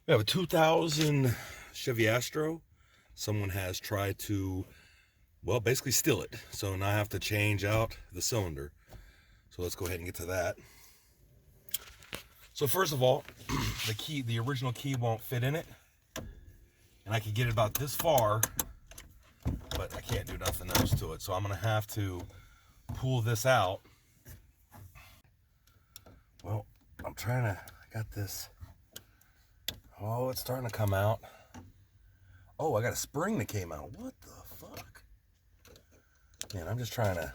We have a 2000 Chevy Astro. Someone has tried to, well, basically steal it. So now I have to change out the cylinder. So let's go ahead and get to that. So first of all, the original key won't fit in it. And I can get it about this far, but I can't do nothing else to it. So I'm gonna have to pull this out. Well, I got this. Oh, it's starting to come out. Oh, I got a spring that came out. What the fuck? Man, I'm just trying to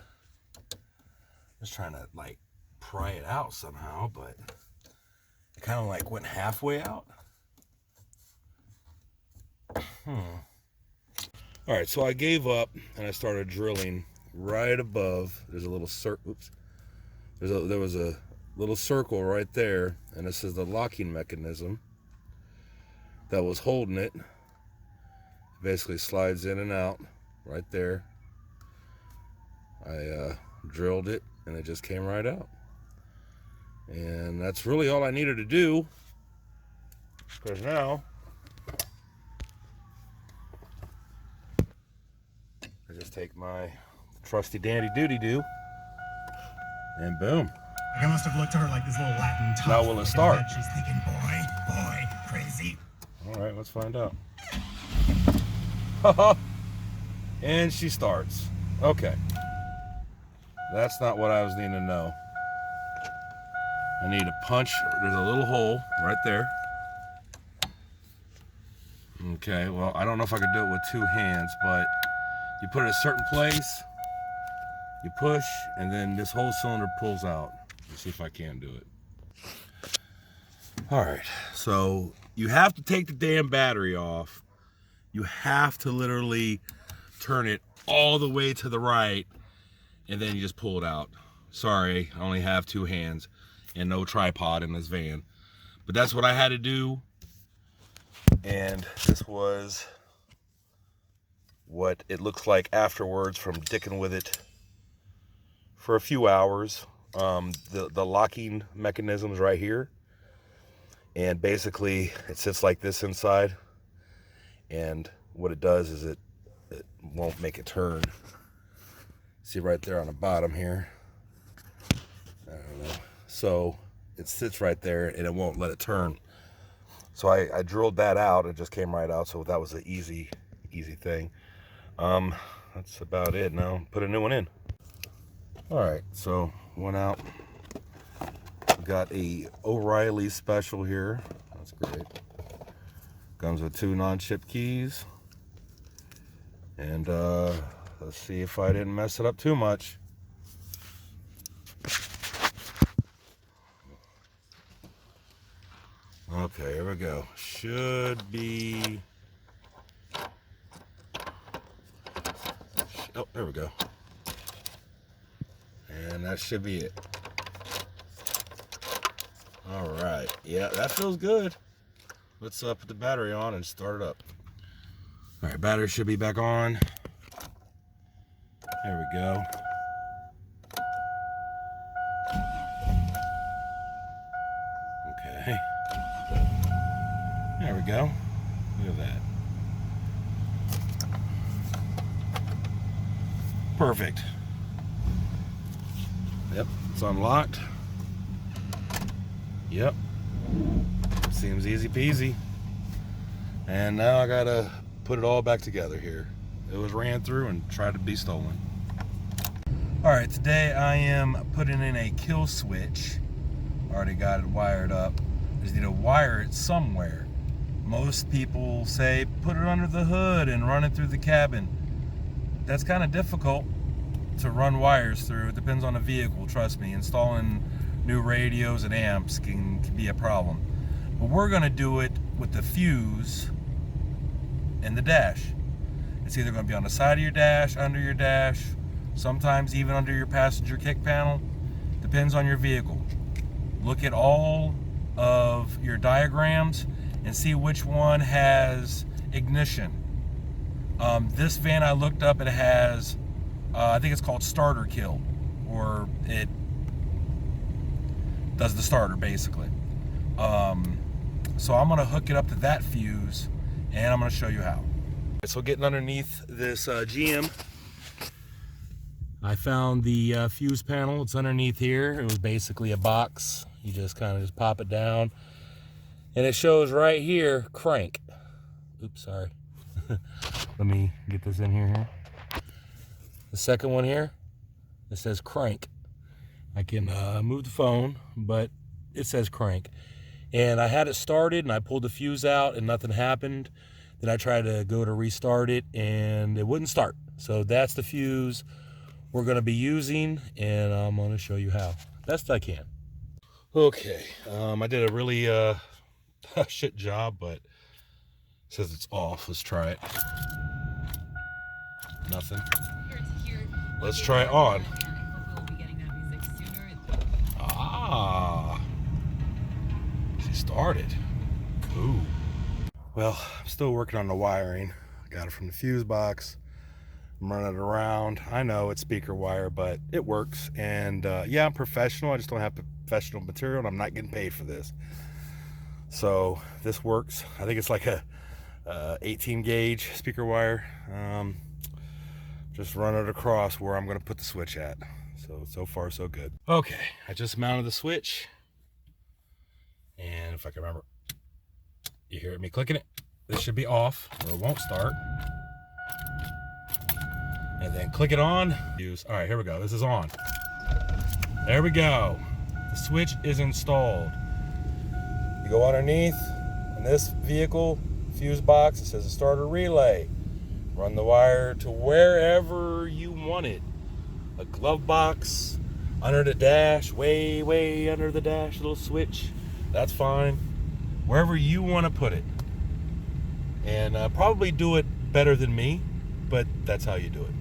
like pry it out somehow, but it kind of like went halfway out. All right, so I gave up and I started drilling right above. There's a little circle. Oops. There was a little circle right there, and this is the locking mechanism that was holding it. It basically slides in and out right there. I drilled it and it just came right out. And that's really all I needed to do, because now I just take my trusty dandy doody-doo and boom. I must have looked at her like this little Latin tough. Now will it start? She's thinking, boy, crazy. All right, let's find out. And she starts. Okay. That's not what I was needing to know. I need to punch. There's a little hole right there. Okay, well, I don't know if I could do it with two hands, but you put it in a certain place, you push, and then this whole cylinder pulls out. Let's see if I can do it. All right, so you have to take the damn battery off. You have to literally turn it all the way to the right, and then you just pull it out. Sorry, I only have two hands and no tripod in this van. But that's what I had to do. And this was what it looks like afterwards from dicking with it for a few hours. The locking mechanism's right here. And basically it sits like this inside. And what it does is it won't make it turn. See right there on the bottom here. I don't know. So it sits right there and it won't let it turn. So I drilled that out. It just came right out. So that was an easy thing. That's about it. Now put a new one in. All right, so went out. Got a O'Reilly special here. That's great. Comes with 2 non-chip keys. And let's see if I didn't mess it up too much. Okay, here we go. Should be... Oh, there we go. And that should be it. All right. Yeah, that feels good. Let's put the battery on and start it up. All right, battery should be back on. There we go. Okay. There we go. Look at that. Perfect. Yep, it's unlocked. Yep. Seems easy peasy. And now I gotta put it all back together here. It was ran through and tried to be stolen. All right, today I am putting in a kill switch. Already got it wired up. Just need to wire it somewhere. Most people say put it under the hood and run it through the cabin. That's kind of difficult to run wires through. It depends on the vehicle, trust me. Installing new radios and amps can be a problem. But we're gonna do it with the fuse in the dash. It's either gonna be on the side of your dash, under your dash, sometimes even under your passenger kick panel. Depends on your vehicle. Look at all of your diagrams and see which one has ignition. This van I looked up, it has, I think it's called starter kill, or it does the starter basically. So I'm gonna hook it up to that fuse and I'm gonna show you how. So getting underneath this GM, I found the fuse panel. It's underneath here. It was basically a box. You just kind of just pop it down and it shows right here, crank. Oops, sorry. Let me get this in here. The second one here, it says crank. I can move the phone, but it says crank. And I had it started and I pulled the fuse out and nothing happened. Then I tried to go to restart it and it wouldn't start. So that's the fuse we're gonna be using, and I'm gonna show you how best I can. Okay, I did a really shit job, but it says it's off. Let's try it. Nothing. Let's try it on. Ah, she started. Ooh. Well, I'm still working on the wiring. I got it from the fuse box. I'm running it around. I know it's speaker wire, but it works. And yeah, I'm professional. I just don't have professional material, and I'm not getting paid for this. So this works. I think it's like a 18 gauge speaker wire. Just run it across where I'm going to put the switch at. So far so good. Okay, I just mounted the switch, and if I can remember, you hear me clicking it. This should be off, or it won't start. And then click it on. All right, here we go. This is on. There we go. The switch is installed. You go underneath in this vehicle fuse box. It says a starter relay. Run the wire to wherever you want it. A glove box, under the dash, way under the dash, little switch. That's fine. Wherever you want to put it. And probably do it better than me, but that's how you do it.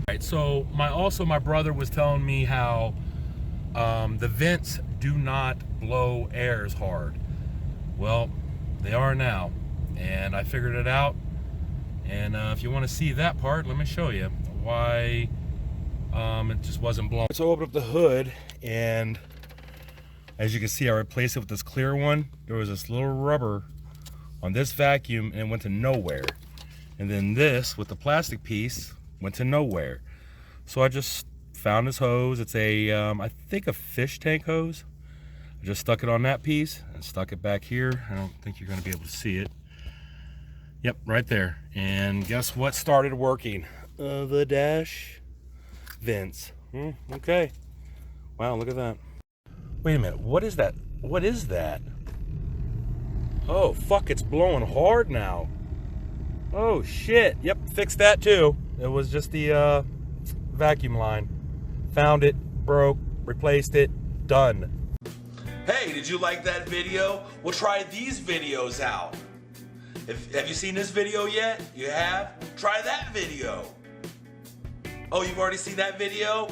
All right, so my brother was telling me how the vents do not blow air as hard. Well, they are now, and I figured it out. And if you want to see that part, let me show you why it just wasn't blowing. So I opened up the hood, and as you can see, I replaced it with this clear one. There was this little rubber on this vacuum, and it went to nowhere. And then this, with the plastic piece, went to nowhere. So I just found this hose. It's a, I think a fish tank hose. I just stuck it on that piece and stuck it back here. I don't think you're gonna be able to see it. Yep, right there. And guess what started working? The dash vents. Okay. Wow, look at that. Wait a minute, what is that? What is that? Oh, fuck, it's blowing hard now. Oh, shit. Yep, fixed that too. It was just the vacuum line. Found it, broke, replaced it, done. Hey, did you like that video? Well, try these videos out. Have you seen this video yet? You have? Try that video. Oh, you've already seen that video?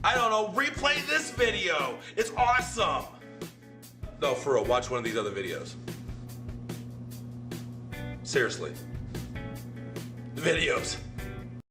I don't know, replay this video. It's awesome. No, for real, watch one of these other videos. Seriously. The videos.